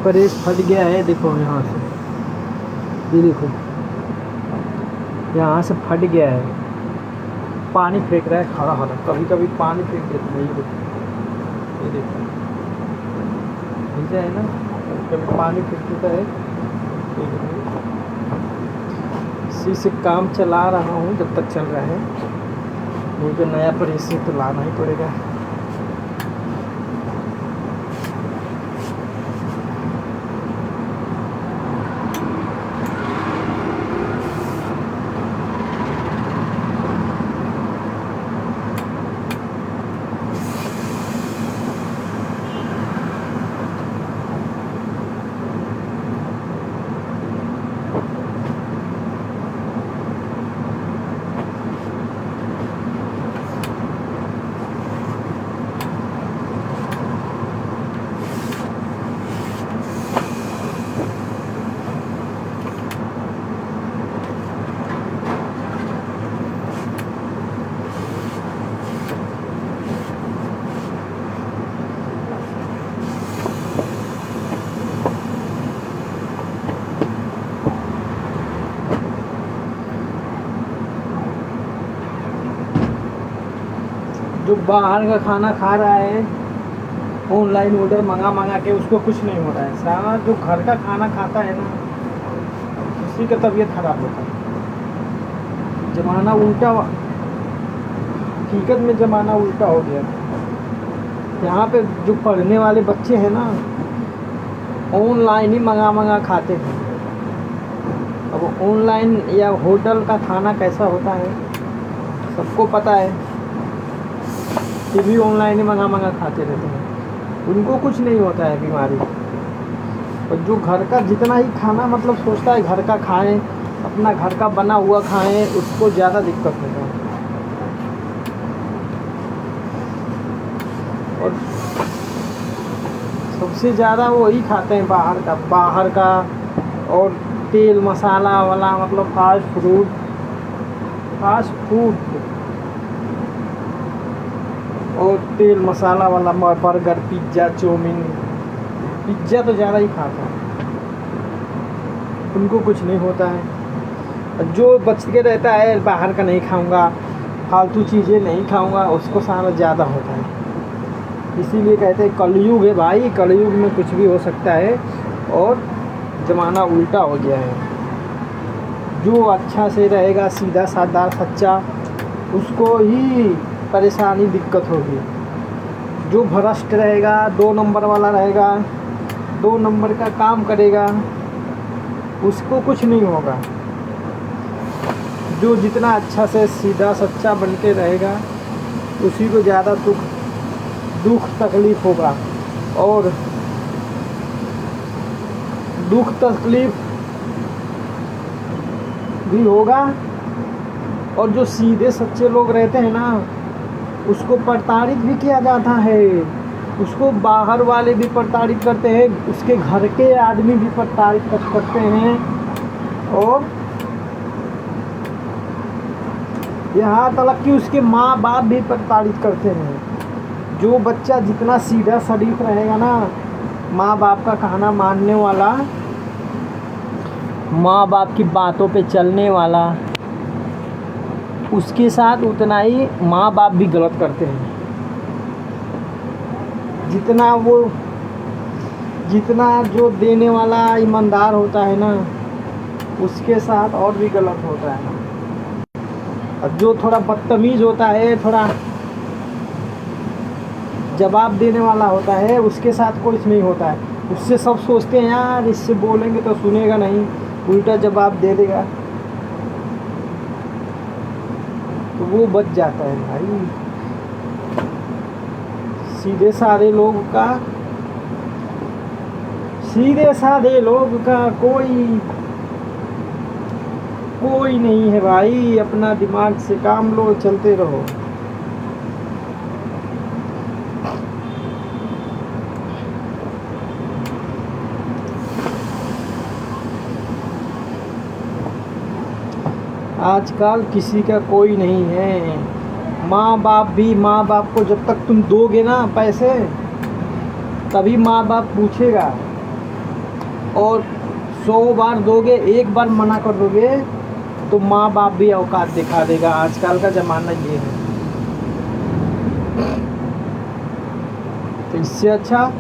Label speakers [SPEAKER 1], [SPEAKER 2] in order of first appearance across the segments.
[SPEAKER 1] Press फट गया है, देखो यहाँ से, ये देखो यहाँ से फट गया है। पानी फेंक रहा है खड़ा खड़ा, कभी कभी पानी फेंक देता है, ये देखो है ना, कभी कभी पानी फेंक देता है। इसी से काम चला रहा हूँ जब तक चल रहा है। मुझे नया प्रेस तो लाना ही पड़ेगा। जो बाहर का खाना खा रहा है ऑनलाइन ऑर्डर मंगा के, उसको कुछ नहीं हो रहा है। सारा जो घर का खाना खाता है ना, उसी का तबीयत खराब होता है। ज़माना उल्टा, हकीकत में ज़माना उल्टा हो गया। यहाँ पे जो पढ़ने वाले बच्चे हैं ना, ऑनलाइन ही मंगा खाते थे। अब ऑनलाइन या होटल का खाना कैसा होता है सबको पता है, ये भी ऑनलाइन ही मंगा खाते रहते हैं। उनको कुछ नहीं होता है बीमारी। और जो घर का जितना ही खाना मतलब सोचता है घर का खाएं, अपना घर का बना हुआ खाएं, उसको ज़्यादा दिक्कत होता है। और सबसे ज़्यादा वही खाते हैं बाहर का और तेल मसाला वाला, मतलब फास्ट फूड और तेल मसाला वाला बर्गर, पिज्ज़ा, चाउमीन। पिज्ज़ा तो ज़्यादा ही खाता है, उनको कुछ नहीं होता है। जो बच के रहता है बाहर का नहीं खाऊंगा, फालतू चीज़ें नहीं खाऊंगा, उसको सारा ज़्यादा होता है। इसीलिए कहते हैं कलयुग है भाई, कलयुग में कुछ भी हो सकता है और ज़माना उल्टा हो गया है। जो अच्छा से रहेगा, सीधा साधा सच्चा, उसको ही परेशानी दिक्कत होगी। जो भ्रष्ट रहेगा, 2 नंबर वाला रहेगा, 2 नंबर का काम करेगा, उसको कुछ नहीं होगा। जो जितना अच्छा से सीधा सच्चा बन के रहेगा, उसी को ज़्यादा दुख तकलीफ़ होगा। और दुख तकलीफ़ भी होगा। और जो सीधे सच्चे लोग रहते हैं ना, उसको प्रताड़ित भी किया जाता है। उसको बाहर वाले भी प्रताड़ित करते हैं, उसके घर के आदमी भी प्रताड़ित करते हैं। और यहाँ तक कि उसके माँ बाप भी प्रताड़ित करते हैं। जो बच्चा जितना सीधा शरीफ रहेगा ना, माँ बाप का कहना मानने वाला, माँ बाप की बातों पे चलने वाला, उसके साथ उतना ही माँ बाप भी गलत करते हैं। जितना जो देने वाला ईमानदार होता है ना, उसके साथ और भी गलत होता है। और जो थोड़ा बदतमीज़ होता है, थोड़ा जवाब देने वाला होता है, उसके साथ कुछ नहीं होता है। उससे सब सोचते हैं यार इससे बोलेंगे तो सुनेगा नहीं, उल्टा जवाब दे देगा, तो वो बच जाता है भाई। सीधे साधे लोग का कोई नहीं है भाई। अपना दिमाग से काम लो, चलते रहो। आजकल किसी का कोई नहीं है। माँ बाप को जब तक तुम दोगे ना पैसे, तभी माँ बाप पूछेगा और 100 बार दोगे, एक बार मना कर दोगे तो माँ बाप भी औकात दिखा देगा। आजकल का ज़माना ये है। तो इससे अच्छा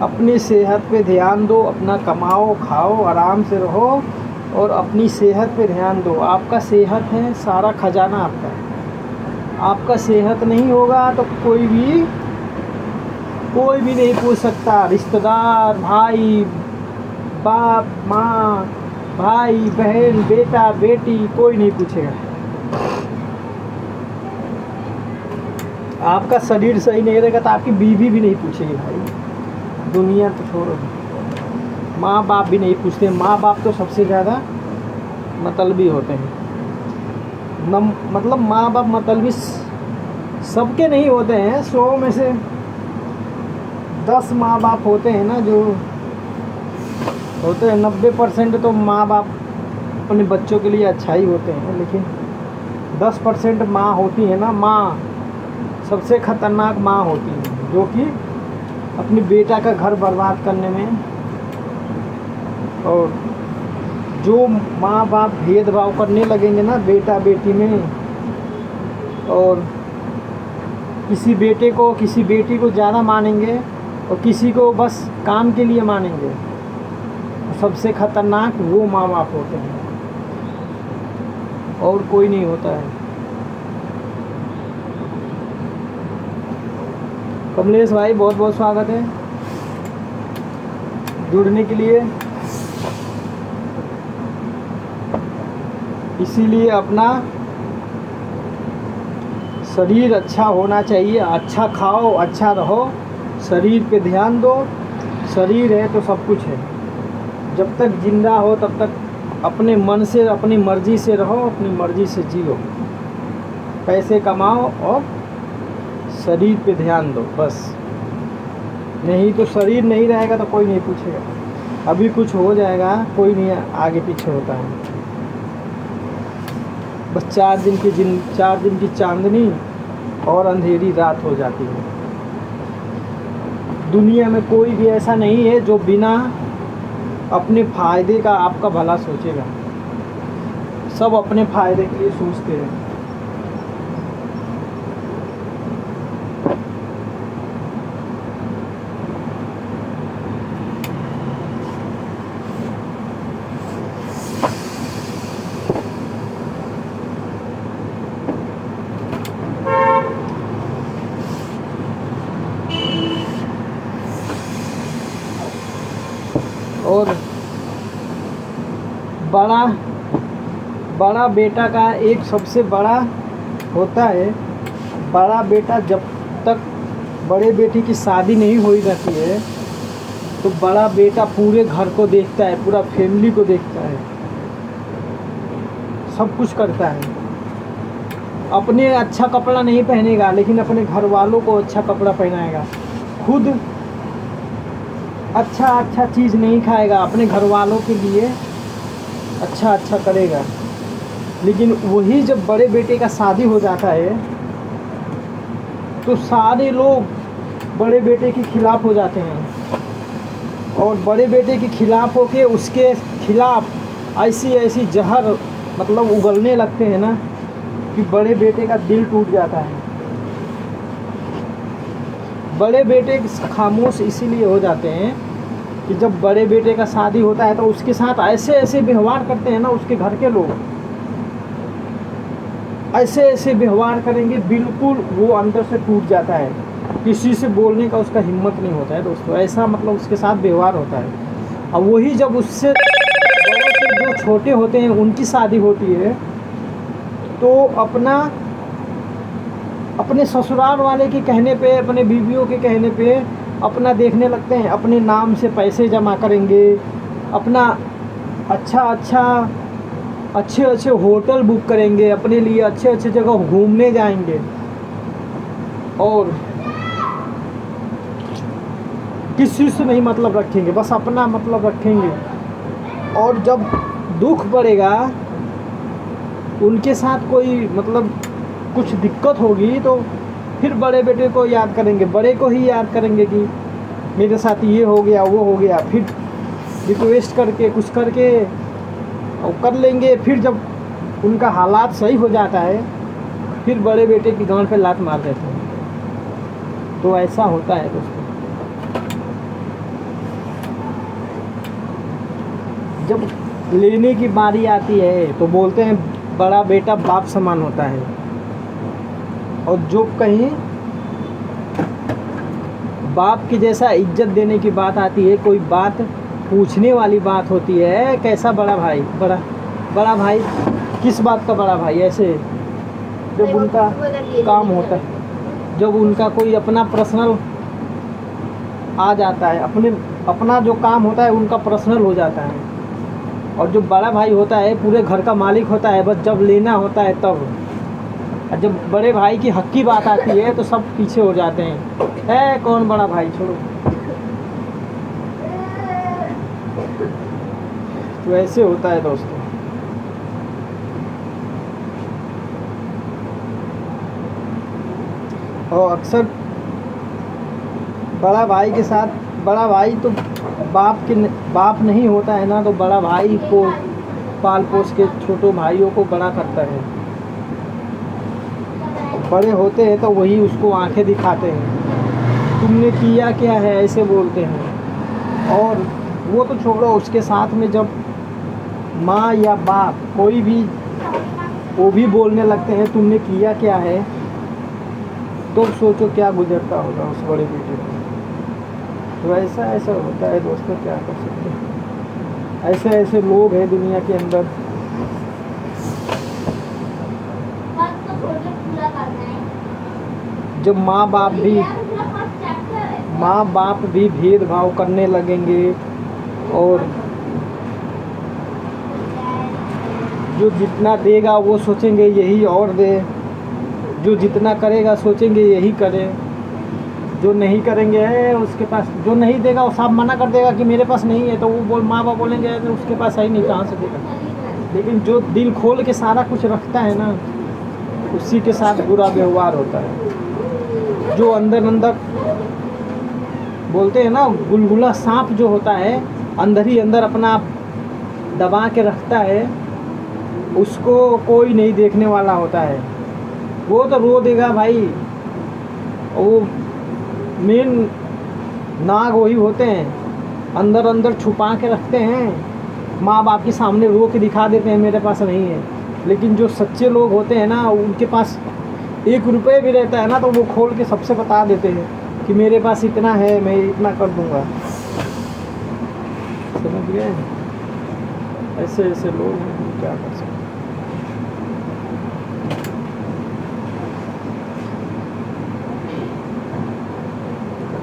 [SPEAKER 1] अपनी सेहत पे ध्यान दो, अपना कमाओ खाओ आराम से रहो और अपनी सेहत पे ध्यान दो। आपका सेहत है सारा खजाना आपका है। आपका सेहत नहीं होगा तो कोई भी नहीं पूछ सकता। रिश्तेदार, भाई, बाप, माँ, भाई, बहन, बेटा, बेटी, कोई नहीं पूछेगा। आपका शरीर सही नहीं रहेगा तो आपकी बीवी भी नहीं पूछेगी भाई। दुनिया तो छोड़ो, माँ बाप भी नहीं पूछते। माँ बाप तो सबसे ज़्यादा मतलबी होते हैं। मतलब माँ बाप मतलबी सबके नहीं होते हैं। 100 में से 10 माँ बाप होते हैं ना जो होते हैं। 90% तो माँ बाप अपने बच्चों के लिए अच्छा ही होते हैं, लेकिन 10% माँ होती है ना, माँ सबसे ख़तरनाक माँ होती है, जो कि अपने बेटा का घर बर्बाद करने में। और जो माँ बाप भेदभाव करने लगेंगे ना बेटा बेटी में, और किसी बेटे को किसी बेटी को ज़्यादा मानेंगे और किसी को बस काम के लिए मानेंगे, सबसे ख़तरनाक वो माँ बाप होते हैं और कोई नहीं होता है। कमलेश भाई बहुत बहुत स्वागत है जुड़ने के लिए। इसीलिए अपना शरीर अच्छा होना चाहिए। अच्छा खाओ, अच्छा रहो, शरीर पे ध्यान दो। शरीर है तो सब कुछ है। जब तक जिंदा हो तब तक अपने मन से, अपनी मर्ज़ी से रहो, अपनी मर्ज़ी से जियो, पैसे कमाओ और शरीर पे ध्यान दो बस। नहीं तो शरीर नहीं रहेगा तो कोई नहीं पूछेगा। अभी कुछ हो जाएगा, कोई नहीं आगे पीछे होता है। बस 4 दिन की चांदनी और अंधेरी रात हो जाती है। दुनिया में कोई भी ऐसा नहीं है जो बिना अपने फ़ायदे का आपका भला सोचेगा। सब अपने फ़ायदे के लिए सोचते हैं। और बड़ा बेटा का एक सबसे बड़ा होता है, बड़ा बेटा जब तक बड़े बेटे की शादी नहीं हुई रहती है तो बड़ा बेटा पूरे घर को देखता है, पूरा फैमिली को देखता है, सब कुछ करता है। अपने अच्छा कपड़ा नहीं पहनेगा लेकिन अपने घर वालों को अच्छा कपड़ा पहनाएगा। खुद अच्छा चीज़ नहीं खाएगा, अपने घर वालों के लिए अच्छा करेगा। लेकिन वही जब बड़े बेटे का शादी हो जाता है तो सारे लोग बड़े बेटे के खिलाफ़ हो जाते हैं और बड़े बेटे के खिलाफ़ होके उसके खिलाफ़ ऐसी जहर मतलब उगलने लगते हैं ना कि बड़े बेटे का दिल टूट जाता है। बड़े बेटे खामोश इसीलिए हो जाते हैं कि जब बड़े बेटे का शादी होता है तो उसके साथ ऐसे व्यवहार करते हैं ना, उसके घर के लोग ऐसे व्यवहार करेंगे, बिल्कुल वो अंदर से टूट जाता है। किसी से बोलने का उसका हिम्मत नहीं होता है दोस्तों। ऐसा मतलब उसके साथ व्यवहार होता है। और वही जब उससे बड़ों से जो छोटे होते हैं उनकी शादी होती है तो अपने ससुराल वाले के कहने पे, अपने बीवियों के कहने पे अपना देखने लगते हैं। अपने नाम से पैसे जमा करेंगे, अपना अच्छे होटल बुक करेंगे, अपने लिए अच्छे जगह घूमने जाएंगे और किसी से नहीं मतलब रखेंगे, बस अपना मतलब रखेंगे। और जब दुख पड़ेगा, उनके साथ कोई मतलब कुछ दिक्कत होगी तो फिर बड़े बेटे को याद करेंगे, बड़े को ही याद करेंगे कि मेरे साथ ये हो गया वो हो गया। फिर रिक्वेस्ट करके कुछ करके और कर लेंगे। फिर जब उनका हालात सही हो जाता है फिर बड़े बेटे की गांड पे लात मार देते हैं। तो ऐसा होता है दोस्तों। जब लेने की बारी आती है तो बोलते हैं बड़ा बेटा बाप समान होता है, और जो कहीं बाप की जैसा इज्जत देने की बात आती है, कोई बात पूछने वाली बात होती है, कैसा बड़ा भाई, बड़ा बड़ा भाई किस बात का बड़ा भाई, ऐसे जब उनका काम होता है, जब उनका कोई अपना पर्सनल आ जाता है, अपना जो काम होता है उनका पर्सनल हो जाता है। और जो बड़ा भाई होता है पूरे घर का मालिक होता है, बस जब लेना होता है तब। और जब बड़े भाई की हक की बात आती है तो सब पीछे हो जाते हैं, है कौन बड़ा भाई, छोड़ो। तो ऐसे होता है दोस्तों। और अक्सर बड़ा भाई के साथ, बड़ा भाई तो बाप नहीं होता है ना, तो बड़ा भाई को पाल पोस के छोटो भाइयों को बड़ा करता है। बड़े होते हैं तो वही उसको आंखें दिखाते हैं, तुमने किया क्या है, ऐसे बोलते हैं। और वो तो छोड़ो, उसके साथ में जब माँ या बाप कोई भी, वो भी बोलने लगते हैं तुमने किया क्या है, तो सोचो क्या गुजरता होगा उस बड़े बेटे को। तो ऐसा होता है दोस्तों, क्या कर सकते हैं। ऐसे ऐसे लोग हैं दुनिया के अंदर। जब माँ बाप भी भेदभाव करने लगेंगे, और जो जितना देगा वो सोचेंगे यही और दे, जो जितना करेगा सोचेंगे यही करे, जो नहीं करेंगे है उसके पास, जो नहीं देगा वो साफ मना कर देगा कि मेरे पास नहीं है, तो वो माँ बाप बोलेंगे तो उसके पास है ही नहीं, कहाँ से देगा। लेकिन जो दिल खोल के सारा कुछ रखता है ना, उसी के साथ बुरा व्यवहार होता है। जो अंदर बोलते हैं ना, गुलगुला सांप जो होता है, अंदर ही अंदर अपना दबा के रखता है, उसको कोई नहीं देखने वाला होता है। वो तो रो देगा भाई। वो मेन नाग वही होते हैं, अंदर छुपा के रखते हैं, माँ बाप के सामने रो के दिखा देते हैं मेरे पास नहीं है। लेकिन जो सच्चे लोग होते हैं ना, उनके पास 1 रुपये भी रहता है ना, तो वो खोल के सबसे बता देते हैं कि मेरे पास इतना है, मैं इतना कर दूंगा। समझ गए? ऐसे ऐसे लोग हैं, क्या कर सकते।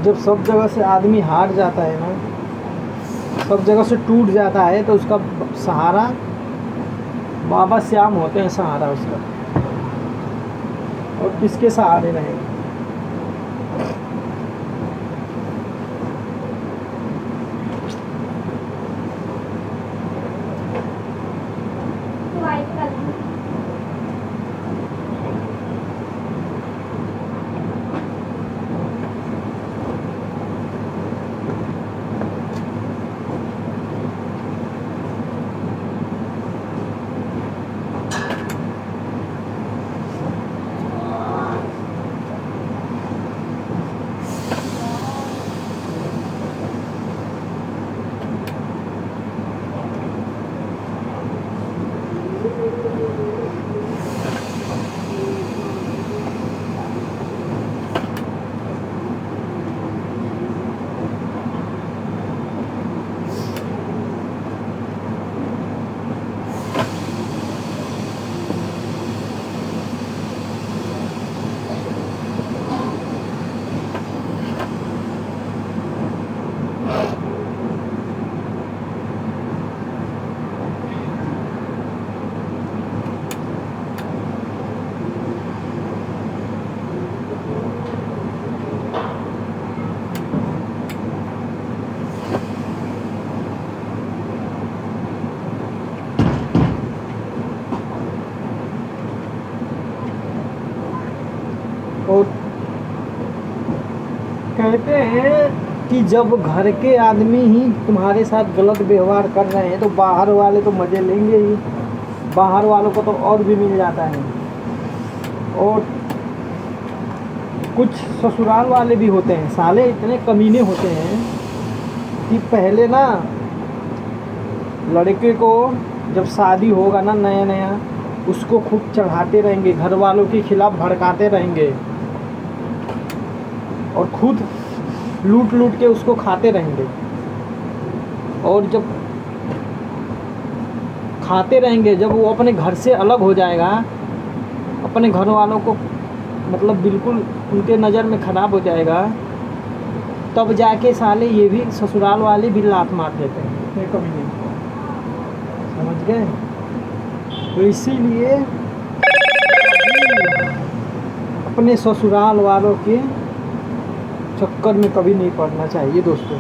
[SPEAKER 1] जब सब जगह से आदमी हार जाता है ना, सब जगह से टूट जाता है, तो उसका सहारा बाबा श्याम होते हैं, सहारा उसका। और किसके सहारे रहेगा। और कहते हैं कि जब घर के आदमी ही तुम्हारे साथ गलत व्यवहार कर रहे हैं तो बाहर वाले तो मज़े लेंगे ही। बाहर वालों को तो और भी मिल जाता है। और कुछ ससुराल वाले भी होते हैं, साले इतने कमीने होते हैं कि पहले ना लड़के को जब शादी होगा ना नया नया, उसको खूब चढ़ाते रहेंगे, घर वालों के खिलाफ़ भड़काते रहेंगे और खुद लूट लूट के उसको खाते रहेंगे। और जब खाते रहेंगे, जब वो अपने घर से अलग हो जाएगा, अपने घर वालों को मतलब बिल्कुल उनके नज़र में ख़राब हो जाएगा, तब जाके साले ये भी ससुराल वाले भी लात मार देते हैं इतने कमीने। समझ गए? तो इसीलिए अपने ससुराल वालों के चक्कर में कभी नहीं पड़ना चाहिए दोस्तों,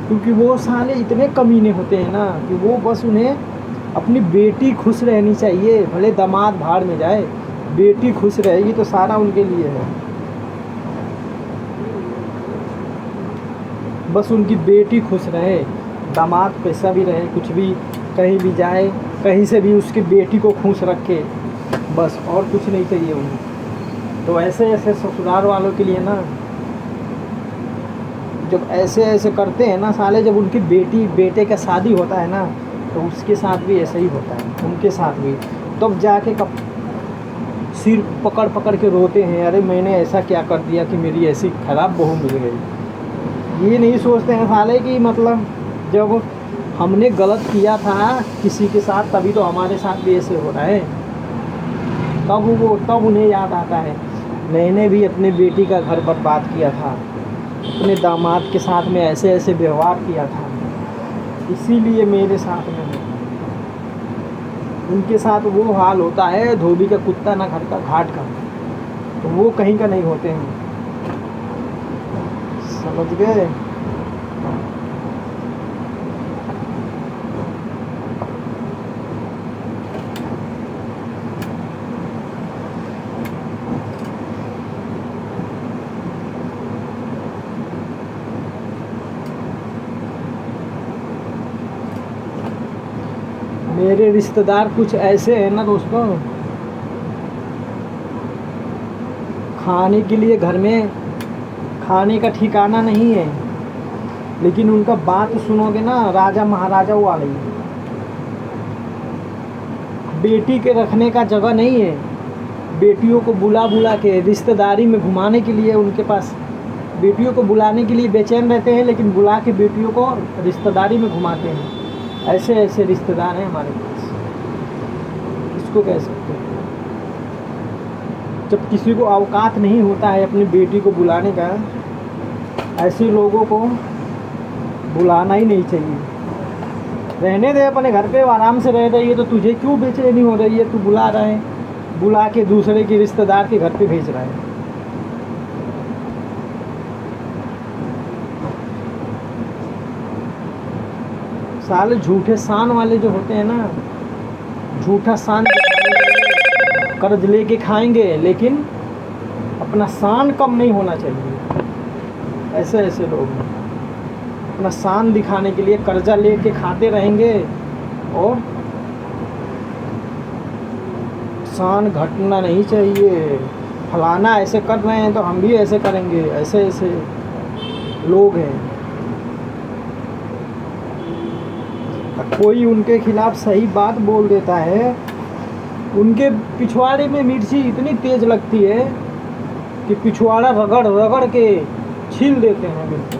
[SPEAKER 1] क्योंकि वो साले इतने कमीने होते हैं ना कि वो बस उन्हें अपनी बेटी खुश रहनी चाहिए, भले दामाद भाड़ में जाए, बेटी खुश रहेगी तो सारा उनके लिए है। बस उनकी बेटी खुश रहे, दामाद पैसा भी रहे, कुछ भी कहीं भी जाए, कहीं से भी उसकी बेटी को खुश रखे, बस और कुछ नहीं चाहिए उन्हें। तो ऐसे ऐसे ससुराल वालों के लिए ना, जब ऐसे ऐसे करते हैं ना साले, जब उनकी बेटी बेटे का शादी होता है ना, तो उसके साथ भी ऐसा ही होता है, उनके साथ भी। तब जाके कब सिर पकड़ पकड़ के रोते हैं, अरे मैंने ऐसा क्या कर दिया कि मेरी ऐसी ख़राब बहू मिल गई। ये नहीं सोचते हैं साले कि मतलब जब हमने गलत किया था किसी के साथ, तभी तो हमारे साथ भी ऐसे हो रहा है। तब उन्हें याद आता है, मैंने भी अपनी बेटी का घर बर्बाद किया था, अपने दामाद के साथ में ऐसे ऐसे व्यवहार किया था, इसीलिए मेरे साथ में है। उनके साथ वो हाल होता है धोबी का कुत्ता ना घर का घाट का, तो वो कहीं का नहीं होते हैं। समझ गए? मेरे रिश्तेदार कुछ ऐसे हैं ना दोस्तों, खाने के लिए घर में खाने का ठिकाना नहीं है, लेकिन उनका बात सुनोगे ना राजा महाराजा वाली। बेटी के रखने का जगह नहीं है, बेटियों को बुला बुला के रिश्तेदारी में घुमाने के लिए, उनके पास बेटियों को बुलाने के लिए बेचैन रहते हैं, लेकिन बुला के बेटियों को रिश्तेदारी में घुमाते हैं। ऐसे ऐसे रिश्तेदार हैं हमारे पास, इसको कह सकते हैं। जब किसी को औकात नहीं होता है अपनी बेटी को बुलाने का, ऐसे लोगों को बुलाना ही नहीं चाहिए। रहने दे अपने घर पे, आराम से रह रही है, तो तुझे क्यों बेचैनी हो रही है? तू बुला रहा है, बुला के दूसरे के रिश्तेदार के घर पे भेज रहा है। साले झूठे शान वाले जो होते हैं ना, झूठा शान कर्ज लेके खाएंगे, लेकिन अपना शान कम नहीं होना चाहिए। ऐसे ऐसे लोग अपना शान दिखाने के लिए कर्जा लेके खाते रहेंगे और शान घटना नहीं चाहिए। फलाना ऐसे कर रहे हैं तो हम भी ऐसे करेंगे, ऐसे ऐसे लोग हैं। कोई उनके खिलाफ सही बात बोल देता है, उनके पिछवाड़े में मिर्ची इतनी तेज लगती है कि पिछवाड़ा रगड़ रगड़ के छील देते हैं बिल्कुल।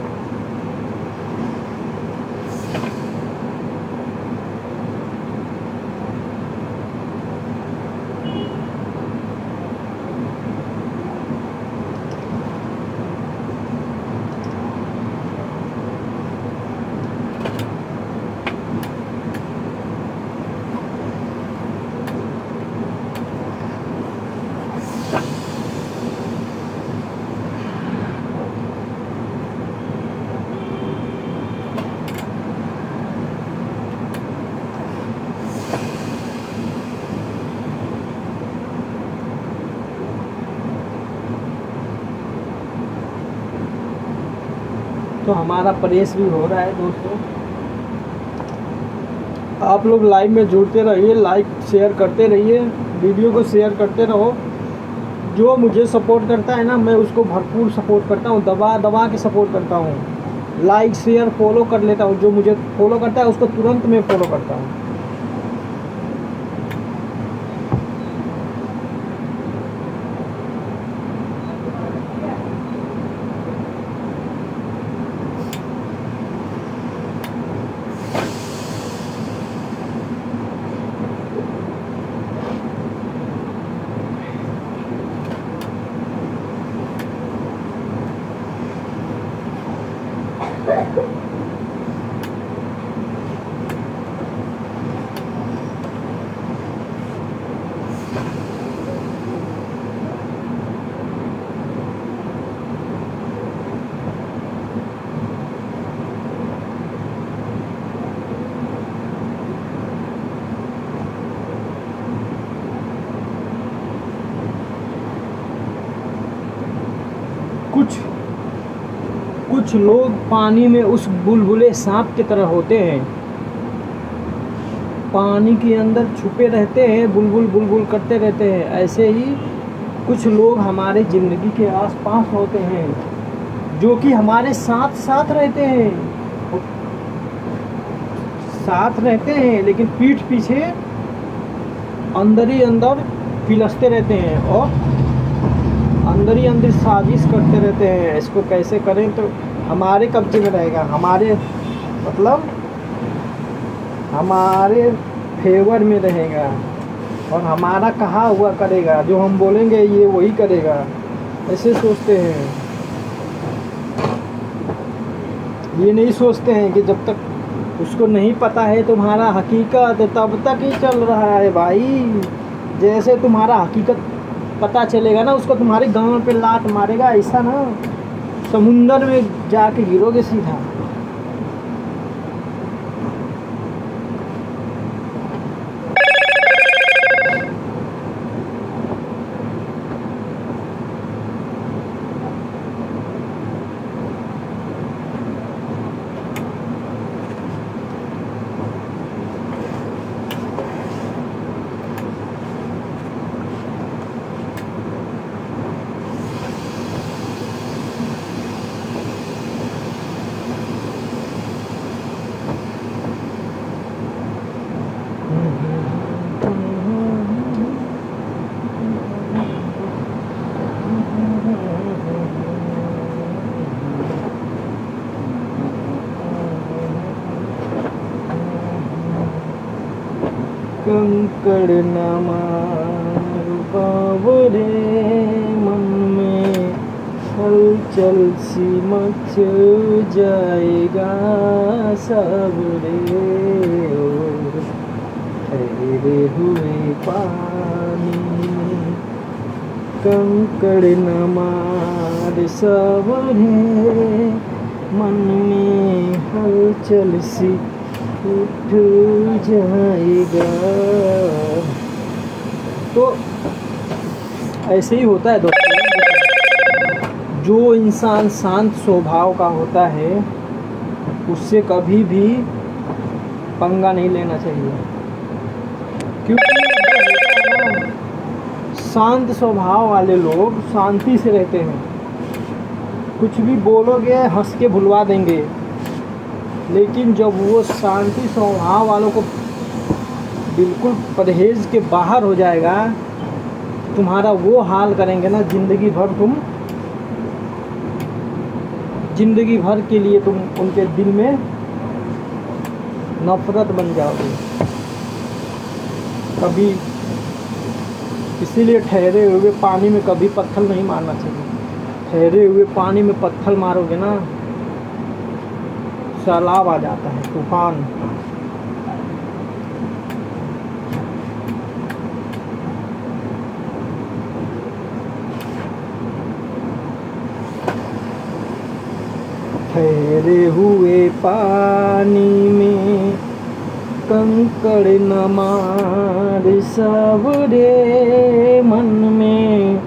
[SPEAKER 1] तो हमारा प्रेस भी हो रहा है दोस्तों। आप लोग लाइव में जुड़ते रहिए, लाइक शेयर करते रहिए, वीडियो को शेयर करते रहो। जो मुझे सपोर्ट करता है ना, मैं उसको भरपूर सपोर्ट करता हूँ, दबा दबा के सपोर्ट करता हूँ। लाइक शेयर फॉलो कर लेता हूँ, जो मुझे फॉलो करता है उसको तुरंत मैं फॉलो करता हूँ। कुछ लोग पानी में उस बुलबुले सांप की तरह होते हैं, पानी के अंदर छुपे रहते हैं, बुलबुल बुलबुल करते रहते हैं। ऐसे ही कुछ लोग हमारे ज़िंदगी के आसपास होते हैं, जो कि हमारे साथ साथ रहते हैं, लेकिन पीठ पीछे अंदर ही अंदर पिलसते रहते हैं और अंदर ही अंदर साजिश करते रहते हैं। इसको कैसे करें तो हमारे कब्जे में रहेगा, हमारे फेवर में रहेगा और हमारा कहा हुआ करेगा, जो हम बोलेंगे ये वही करेगा, ऐसे सोचते हैं। ये नहीं सोचते हैं कि जब तक उसको नहीं पता है तुम्हारा हकीकत, तब तक ही चल रहा है भाई। जैसे तुम्हारा हकीकत पता चलेगा ना, उसको तुम्हारे गांव पे लात मारेगा, ऐसा ना समुंदर में जाके गिरोगे सीधा। कंकड़ न मार बावरे मन में, हलचल सी मच जाएगा सबरे। ठहरे हुए पानी में कंकड़ न मार सबरे मन में, हलचल सी उठ जाएगा। तो ऐसे ही होता है दोस्तों, जो इंसान शांत स्वभाव का होता है उससे कभी भी पंगा नहीं लेना चाहिए, क्योंकि शांत स्वभाव वाले लोग शांति से रहते हैं। कुछ भी बोलोगे हंस के भुलवा देंगे, लेकिन जब वो शांति स्वभाव वालों को बिल्कुल परहेज के बाहर हो जाएगा, तुम्हारा वो हाल करेंगे ना, ज़िंदगी भर के लिए तुम उनके दिल में नफरत बन जाओगे। कभी इसीलिए ठहरे हुए पानी में कभी पत्थर नहीं मारना चाहिए। ठहरे हुए पानी में पत्थर मारोगे ना, सैलाब आ जाता है, तूफान। ठहरे हुए पानी में कंकड़ न मार सबरे मन में,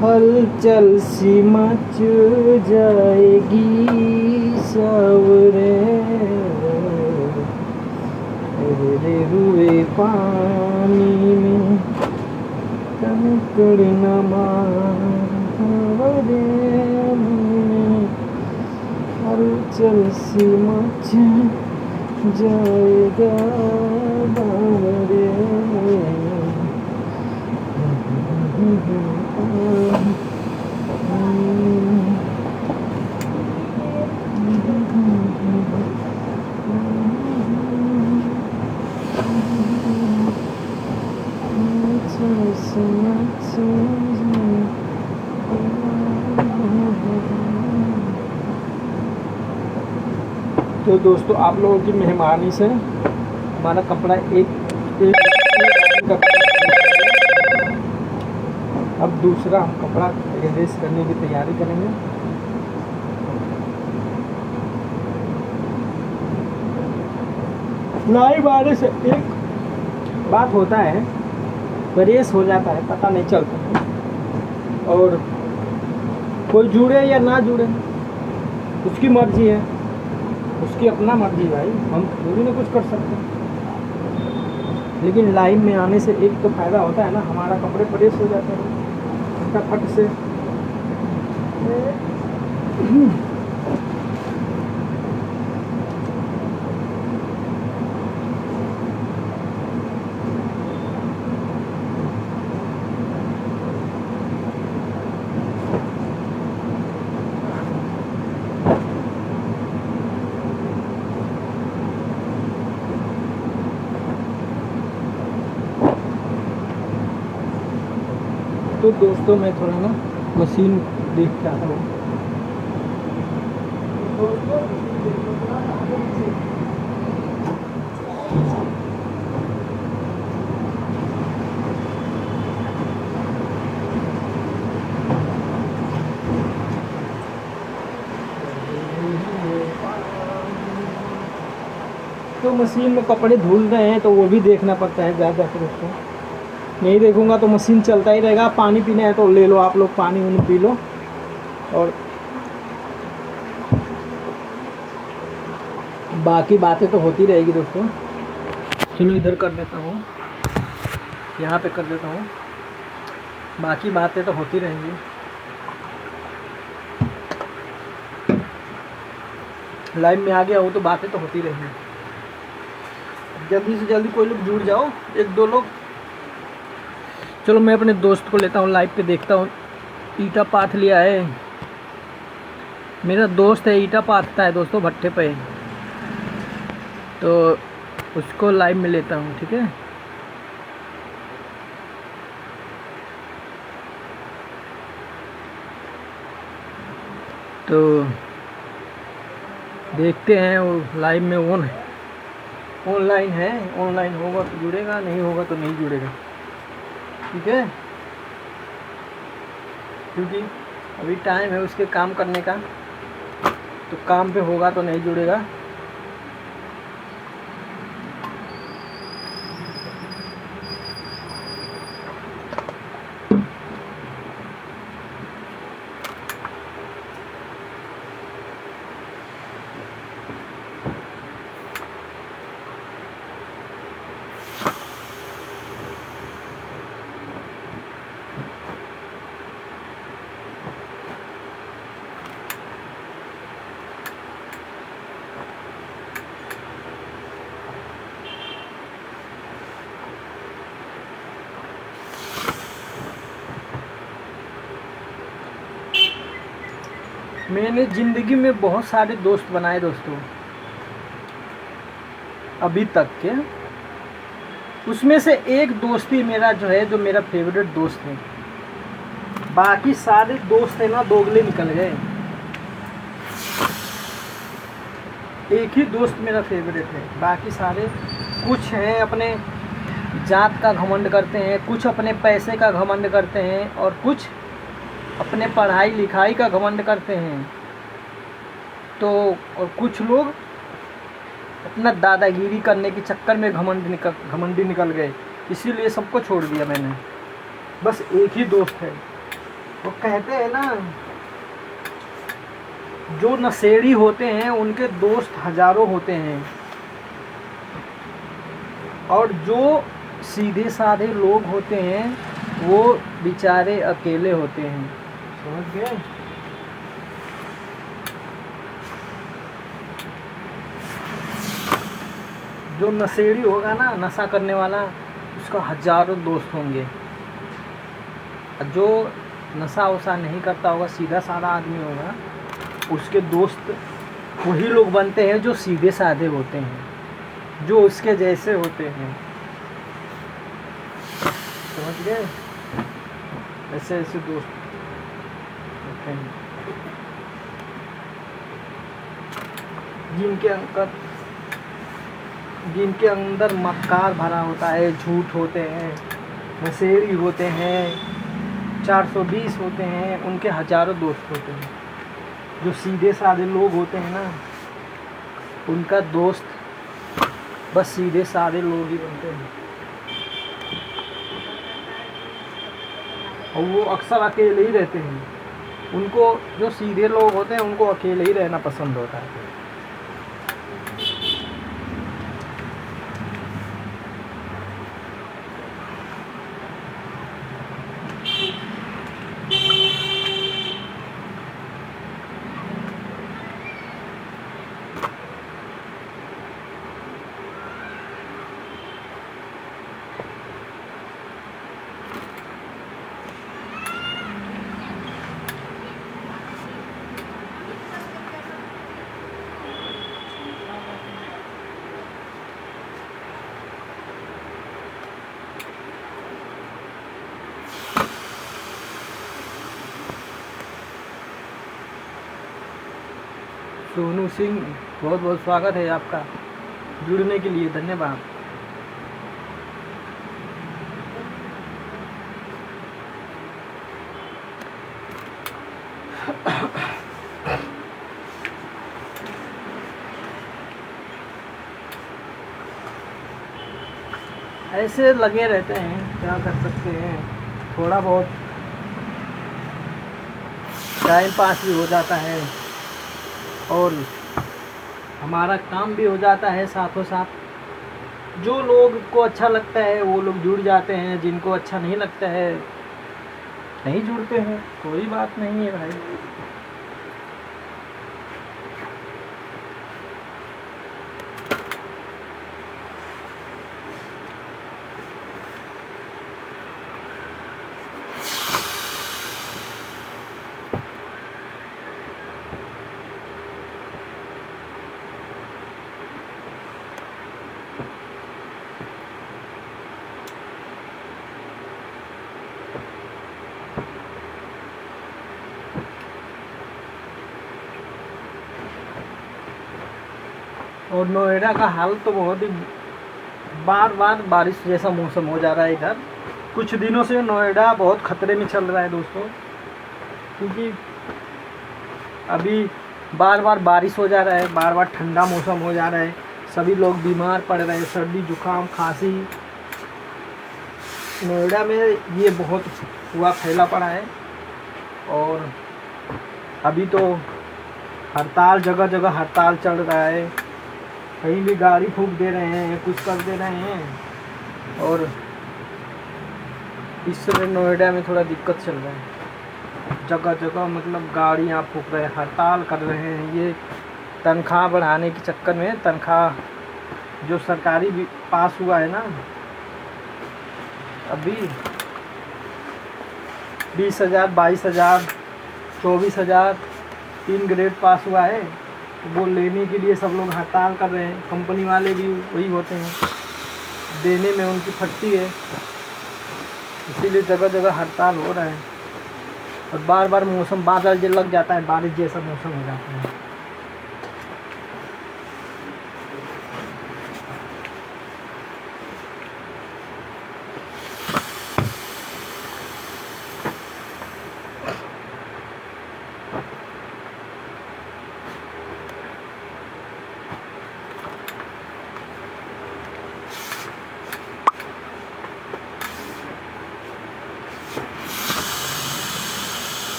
[SPEAKER 1] हलचल सी मच जाएगी सावरे ठहरे हुए पानी में कंकड़ न मारे में हलचल सी मच जाएगा बावरे तो दोस्तों आप लोगों की मेहरबानी से हमारा कपड़ा एक का अब दूसरा हम कपड़ा रेस करने की तैयारी करेंगे। लाइव आने से एक बात होता है, रेस हो जाता है, पता नहीं चलता, और कोई जुड़े या ना जुड़े उसकी मर्जी है, उसकी अपना मर्जी भाई, हम थोड़ी ना कुछ कर सकते हैं। लेकिन लाइव में आने से एक तो फ़ायदा होता है ना, हमारा कपड़े प्रेस हो जाते हैं फटाफट से। तो दोस्तों मैं थोड़ा ना मशीन देख के आता हूँ। तो मशीन में कपड़े धुल रहे हैं तो वो भी देखना पड़ता है ज़्यादा फिर उसको नहीं देखूंगा तो मशीन चलता ही रहेगा। पानी पीना है तो ले लो आप लोग, पानी उन्हें पी लो। और बाकी बातें तो होती रहेगी दोस्तों। चलो इधर कर देता हूँ, यहाँ पे कर देता हूँ, बाकी बातें तो होती रहेंगी। लाइव में आ गया हो तो बातें तो होती रहेंगी। जल्दी से जल्दी कोई लोग जुड़ जाओ, एक दो लोग। चलो मैं अपने दोस्त को लेता हूँ लाइव पे, देखता हूँ। ईटा पाथ लिया है, मेरा दोस्त है, ईटा पाथता है दोस्तों भट्टे पे, तो उसको लाइव में लेता हूँ, ठीक है। तो देखते हैं वो लाइव में ऑनलाइन है, ऑनलाइन होगा तो जुड़ेगा, नहीं होगा तो नहीं जुड़ेगा, ठीक है। क्योंकि अभी टाइम है उसके काम करने का, तो काम पे होगा तो नहीं जुड़ेगा। मैंने ज़िंदगी में बहुत सारे दोस्त बनाए दोस्तों अभी तक के, उसमें से एक दोस्त ही मेरा जो है, जो मेरा फेवरेट दोस्त है। बाकी सारे दोस्त है ना दोगले निकल गए, एक ही दोस्त मेरा फेवरेट है। बाकी सारे कुछ हैं अपने जात का घमंड करते हैं, कुछ अपने पैसे का घमंड करते हैं, और कुछ अपने पढ़ाई लिखाई का घमंड करते हैं। तो और कुछ लोग अपना दादागिरी करने के चक्कर में घमंडी निकल गए, इसीलिए सबको छोड़ दिया मैंने। बस एक ही दोस्त है, वो कहते हैं ना जो नशेड़ी होते हैं उनके दोस्त हजारों होते हैं, और जो सीधे साधे लोग होते हैं वो बेचारे अकेले होते हैं। समझ गए? जो नशेड़ी होगा ना, नशा करने वाला, उसका हजारों दोस्त होंगे। जो नशा वशा नहीं करता होगा, सीधा साधा आदमी होगा, उसके दोस्त वही लोग बनते हैं जो सीधे साधे होते हैं, जो उसके जैसे होते हैं। समझ गए? ऐसे ऐसे दोस्त होते हैं जिनके अंदर मक्कार भरा होता है, झूठ होते हैं, नशेड़ी होते हैं, 420 होते हैं, उनके हजारों दोस्त होते हैं। जो सीधे साधे लोग होते हैं ना, उनका दोस्त बस सीधे साधे लोग ही बनते हैं, और वो अक्सर अकेले ही रहते हैं। उनको, जो सीधे लोग होते हैं, उनको अकेले ही रहना पसंद होता है। सोनू सिंह, बहुत बहुत स्वागत है आपका, जुड़ने के लिए धन्यवाद। ऐसे लगे रहते हैं, क्या कर सकते हैं, थोड़ा बहुत टाइम पास भी हो जाता है और हमारा काम भी हो जाता है साथों साथ। जो लोग को अच्छा लगता है वो लोग जुड़ जाते हैं, जिनको अच्छा नहीं लगता है नहीं जुड़ते हैं, कोई बात नहीं है भाई। और नोएडा का हाल तो बहुत ही बार बार बारिश जैसा मौसम हो जा रहा है इधर। कुछ दिनों से नोएडा बहुत खतरे में चल रहा है दोस्तों, क्योंकि अभी बार बार बारिश हो जा रहा है, बार बार ठंडा मौसम हो जा रहा है, सभी लोग बीमार पड़ रहे हैं, सर्दी जुकाम खांसी। नोएडा में ये बहुत हुआ फैला पड़ा है, और अभी तो हड़ताल, जगह जगह हड़ताल चल रहा है, कहीं भी गाड़ी फूंक दे रहे हैं, कुछ कर दे रहे हैं, और इस समय नोएडा में थोड़ा दिक्कत चल रहा है। जगह जगह मतलब गाड़ियाँ फूंक रहे हैं, हड़ताल कर रहे हैं। ये तनख्वाह बढ़ाने के चक्कर में, तनख्वाह जो सरकारी भी पास हुआ है ना, अभी 20,000, 22,000, 24,000 3 ग्रेड पास हुआ है, वो लेने के लिए सब लोग हड़ताल कर रहे हैं। कंपनी वाले भी वही होते हैं, देने में उनकी फटती है, इसीलिए जगह जगह हड़ताल हो रहा है। और बार बार मौसम बादल जो लग जाता है, बारिश जैसा मौसम हो जाता है।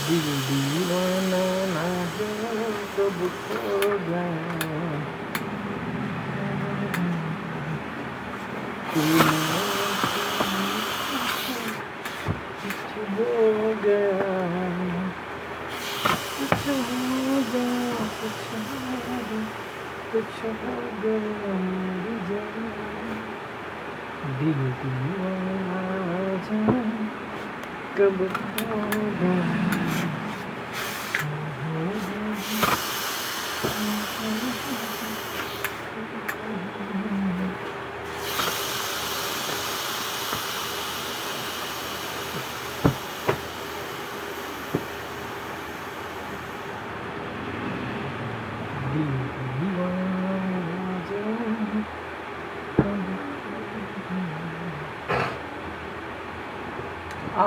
[SPEAKER 1] दीवाना ना कब खो गया कुछ हो गया कुछ हो गया कुछ हो गया मेरी जान दिल दीवाना कब खो गया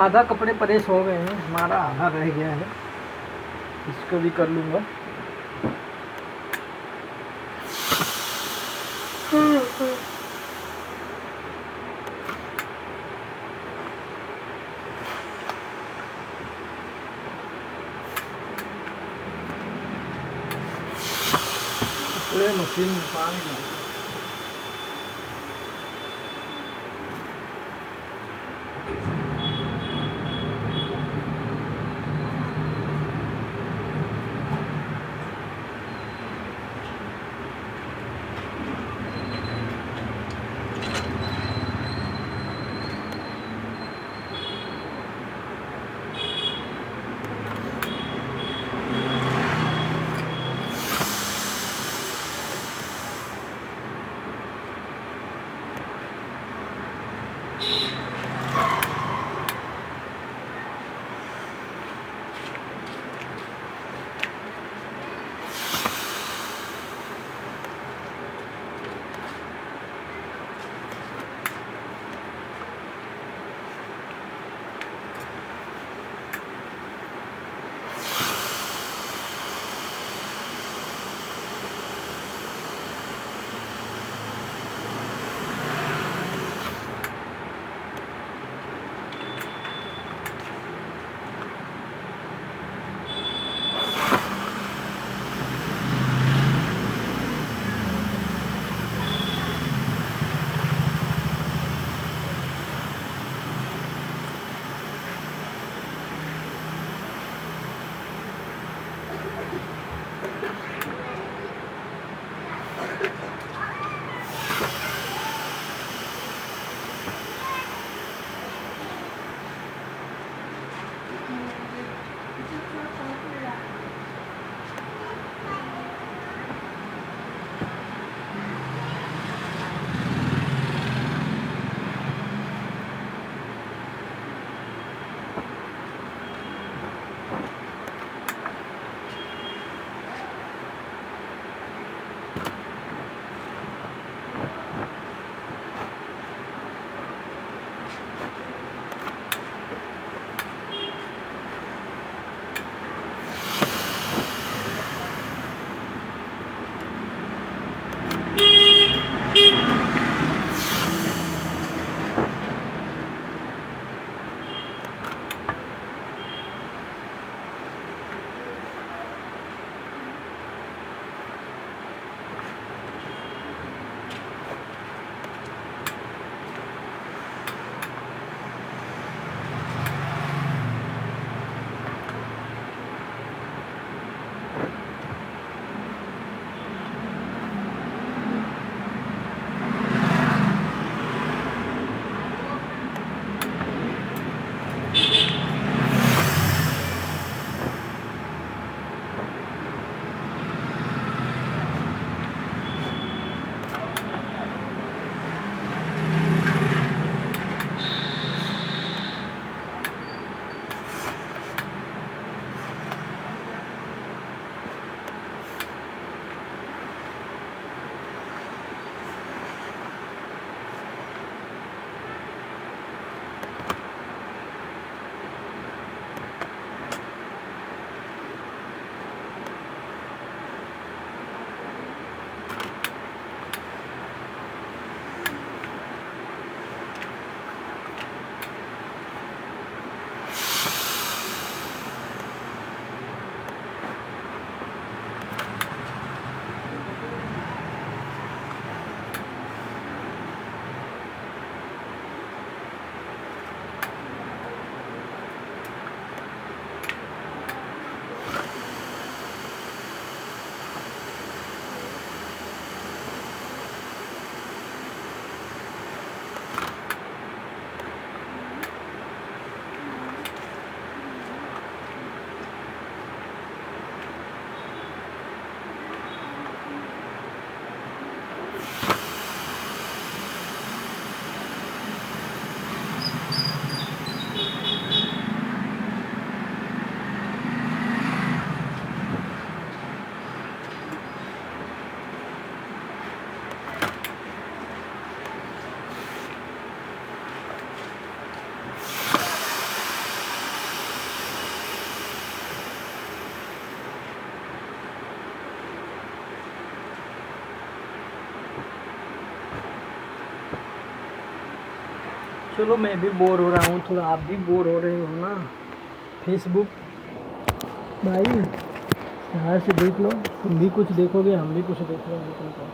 [SPEAKER 1] आधा कपड़े प्रेस हो गए हैं, हमारा आधा रह गया है, इसको भी कर लूँगा। कपड़े मशीन में पानी डाल चलो मैं भी बोर हो रहा हूँ थोड़ा, आप भी बोर हो रहे हो ना। फेसबुक भाई यहाँ से देख लो, तुम भी कुछ देखोगे हम भी कुछ देख लेंगे तुमको।